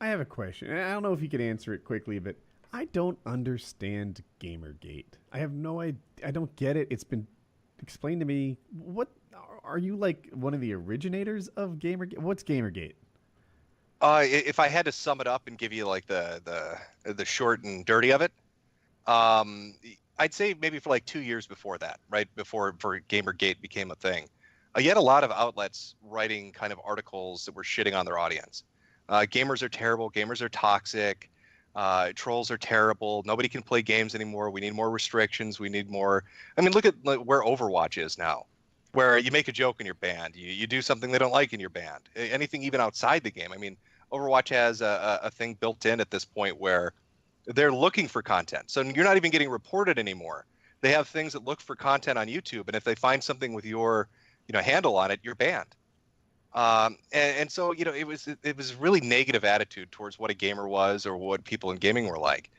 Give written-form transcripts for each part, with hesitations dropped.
I have a question. And I don't know if you could answer it quickly, but I don't understand Gamergate. I have no idea. I don't get it. It's been explained to me. What are you like one of the originators of Gamergate? What's Gamergate? If I had to sum it up and give you like the short and dirty of it, um, I'd say maybe for like 2 years before that, right before Gamergate became a thing, you had a lot of outlets writing kind of articles that were shitting on their audience. Gamers are terrible. Gamers are toxic. Trolls are terrible. Nobody can play games anymore. We need more restrictions. We need more. I mean, look at like, where Overwatch is now, where you make a joke and you're banned. You do something they don't like and you're banned. Anything even outside the game. I mean, Overwatch has a thing built in at this point where they're looking for content. So you're not even getting reported anymore. They have things that look for content on YouTube, and if they find something with your, handle on it, you're banned. And so it was really negative attitude towards what a gamer was or what people in gaming were like.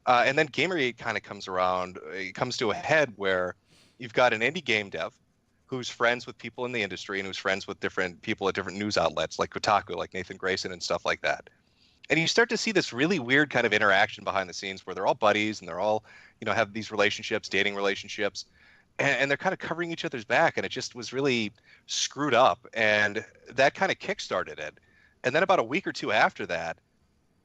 And then Gamergate kind of comes around. It comes to a head where you've got an indie game dev who's friends with people in the industry and who's friends with different people at different news outlets like Kotaku, like Nathan Grayson and stuff like that. And you start to see this really weird kind of interaction behind the scenes where they're all buddies and they're all, have these relationships, dating relationships, and they're kind of covering each other's back. And it just was really screwed up. And that kind of kickstarted it. And then about a week or two after that,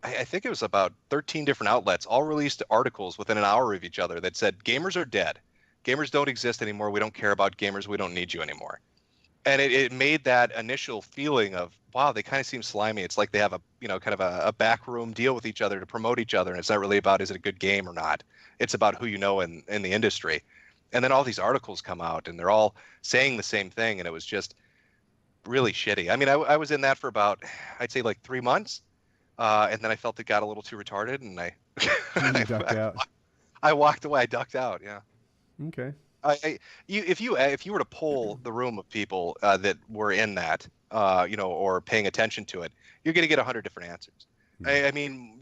I think it was about 13 different outlets all released articles within an hour of each other that said, gamers are dead. Gamers don't exist anymore. We don't care about gamers. We don't need you anymore. And it made that initial feeling of, wow, they kind of seem slimy. It's like they have a, kind of a backroom deal with each other to promote each other. And it's not really about, is it a good game or not? It's about who you know in the industry. And then all these articles come out and they're all saying the same thing. And it was just really shitty. I mean, I was in that for about, I'd say like 3 months. And then I felt it got a little too retarded and You ducked out. I walked away. I ducked out. Yeah. Okay. If you were to poll the room of people that were in that, or paying attention to it, you're going to get 100 different answers. I mean,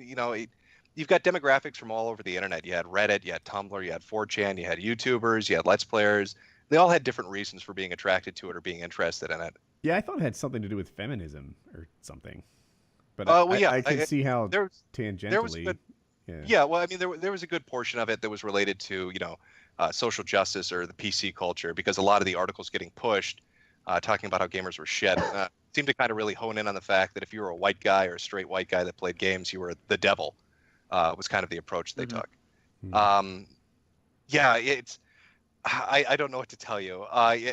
you've got demographics from all over the internet. You had Reddit, you had Tumblr, you had 4chan, you had YouTubers, you had Let's Players. They all had different reasons for being attracted to it or being interested in it. Yeah, I thought it had something to do with feminism or something. But I can see how tangentially. There was a good, yeah, well, I mean, there was a good portion of it that was related to, social justice or the PC culture, because a lot of the articles getting pushed talking about how gamers were shit seemed to kind of really hone in on the fact that if you were a white guy or a straight white guy that played games, you were the devil, was kind of the approach they took. Yeah, I don't know what to tell you.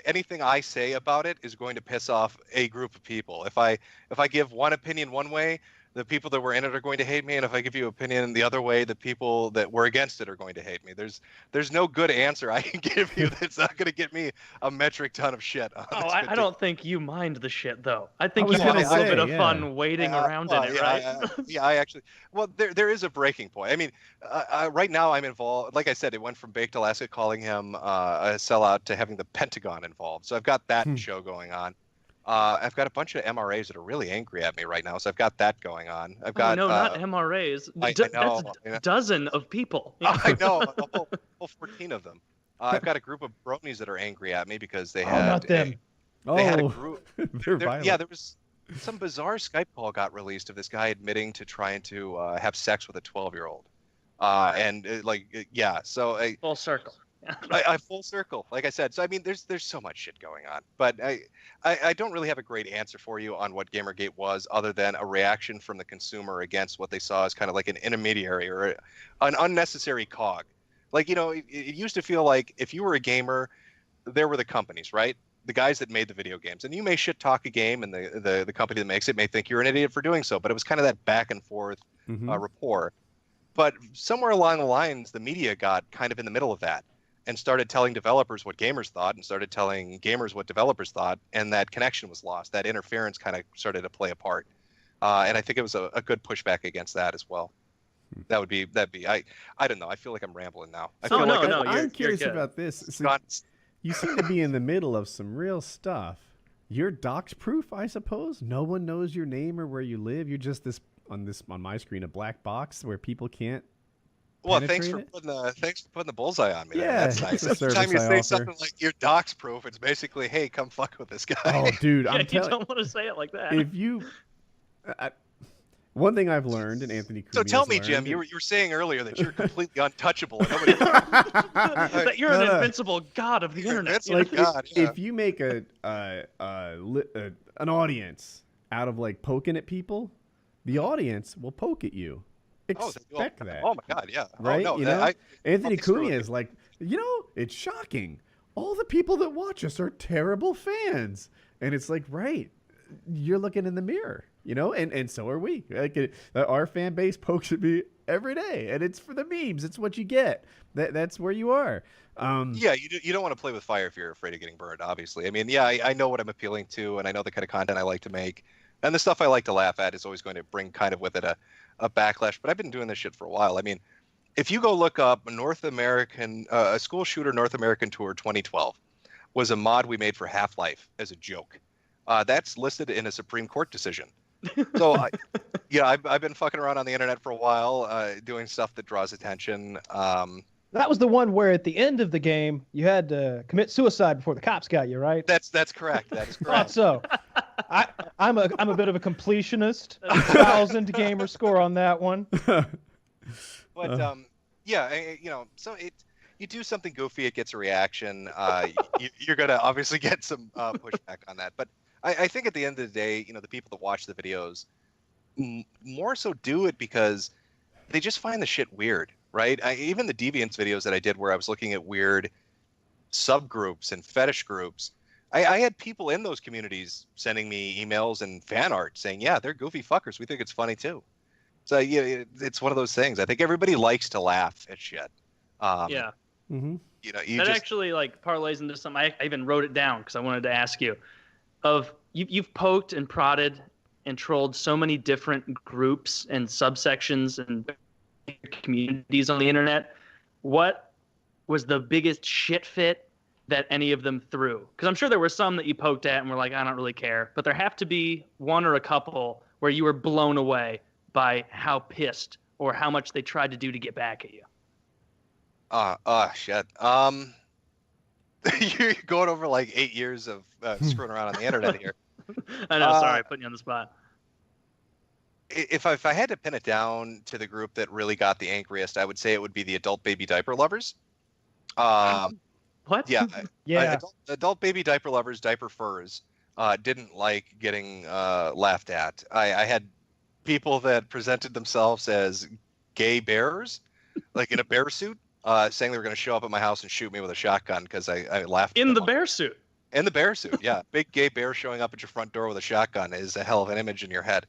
Anything I say about it is going to piss off a group of people. If I give one opinion one way, the people that were in it are going to hate me, and if I give you opinion the other way, the people that were against it are going to hate me. There's no good answer I can give you that's not going to get me a metric ton of shit. I don't think you mind the shit though. I think you have a little bit of fun waiting around in it, right? I actually. Well, there is a breaking point. I mean, right now I'm involved. Like I said, it went from Baked Alaska calling him a sellout to having the Pentagon involved. So I've got that show going on. I've got a bunch of MRAs that are really angry at me right now, so I've got that going on. I've got no, not MRAs. I know, that's a dozen of people. I know, a whole 14 of them. I've got a group of bronies that are angry at me because they had not them. They had a group. They're violent. Yeah, there was some bizarre Skype call got released of this guy admitting to trying to have sex with a 12-year-old, so Full circle. I full circle, like I said. So I mean, there's so much shit going on, but I don't really have a great answer for you on what Gamergate was, other than a reaction from the consumer against what they saw as kind of like an intermediary or an unnecessary cog. Like, it used to feel like if you were a gamer, there were the companies, right? The guys that made the video games, and you may shit talk a game, and the company that makes it may think you're an idiot for doing so, but it was kind of that back and forth rapport. But somewhere along the lines, the media got kind of in the middle of that and started telling developers what gamers thought and started telling gamers what developers thought, and that connection was lost. That interference kind of started to play a part. And I think it was a good pushback against that as well. That'd be I don't know. I feel like I'm rambling now. I'm curious about this. So you seem to be in the middle of some real stuff. You're dox proof, I suppose? No one knows your name or where you live. You're just on my screen, a black box where people can't. Well, thanks for putting the bullseye on me. Yeah, that's nice. Every time you say something like you're dox proof, it's basically, hey, come fuck with this guy. Oh, dude, you don't want to say it like that. If you, One thing I've learned, and Anthony Cumia So tell me, learned, Jim, you were saying earlier that you're completely untouchable. And nobody That you're an No. invincible god of the You're internet. invincible. like God, yeah. if you make an audience out of like poking at people, the audience will poke at you. Expect that. Oh my God, yeah. Right? Oh, no, You know, Anthony I'll be Cumia is like, it's shocking. All the people that watch us are terrible fans, and it's like, right, you're looking in the mirror, and so are we. Like our fan base pokes at me every day, and it's for the memes. It's what you get. That's where you are. Yeah, you don't want to play with fire if you're afraid of getting burned. Obviously, I mean, yeah, I know what I'm appealing to, and I know the kind of content I like to make, and the stuff I like to laugh at is always going to bring kind of with it a backlash. But I've been doing this shit for a while. I mean, if you go look up a school shooter North American tour 2012 was a mod we made for Half-Life as a joke. That's listed in a Supreme Court decision. So I've been fucking around on the internet for a while, doing stuff that draws attention. That was the one where at the end of the game you had to commit suicide before the cops got you, right? That's correct. That is Thought correct. so. I'm a bit of a completionist. 1,000 gamer score on that one. But so you do something goofy, it gets a reaction. You're gonna obviously get some pushback on that. But I think at the end of the day, the people that watch the videos more so do it because they just find the shit weird, right? Even the Deviants videos that I did where I was looking at weird subgroups and fetish groups, I had people in those communities sending me emails and fan art saying, yeah, they're goofy fuckers. We think it's funny too. So yeah, it's one of those things. I think everybody likes to laugh at shit. Yeah. Mm-hmm. That actually like parlays into something. I even wrote it down because I wanted to ask you. You've poked and prodded and trolled so many different groups and subsections and communities on the internet. What was the biggest shit fit that any of them threw? Because I'm sure there were some that you poked at and were like, I don't really care. But there have to be one or a couple where you were blown away by how pissed or how much they tried to do to get back at you. Shit. You're going over like 8 years of screwing around on the internet here. I know, sorry, putting you on the spot. If I had to pin it down to the group that really got the angriest, I would say it would be the adult baby diaper lovers. What? Yeah. Yeah. Adult baby diaper lovers, diaper furs, didn't like getting laughed at. I had people that presented themselves as gay bearers, like in a bear suit, saying they were going to show up at my house and shoot me with a shotgun because I laughed. In the bear suit. In the bear suit, yeah. Big gay bear showing up at your front door with a shotgun is a hell of an image in your head.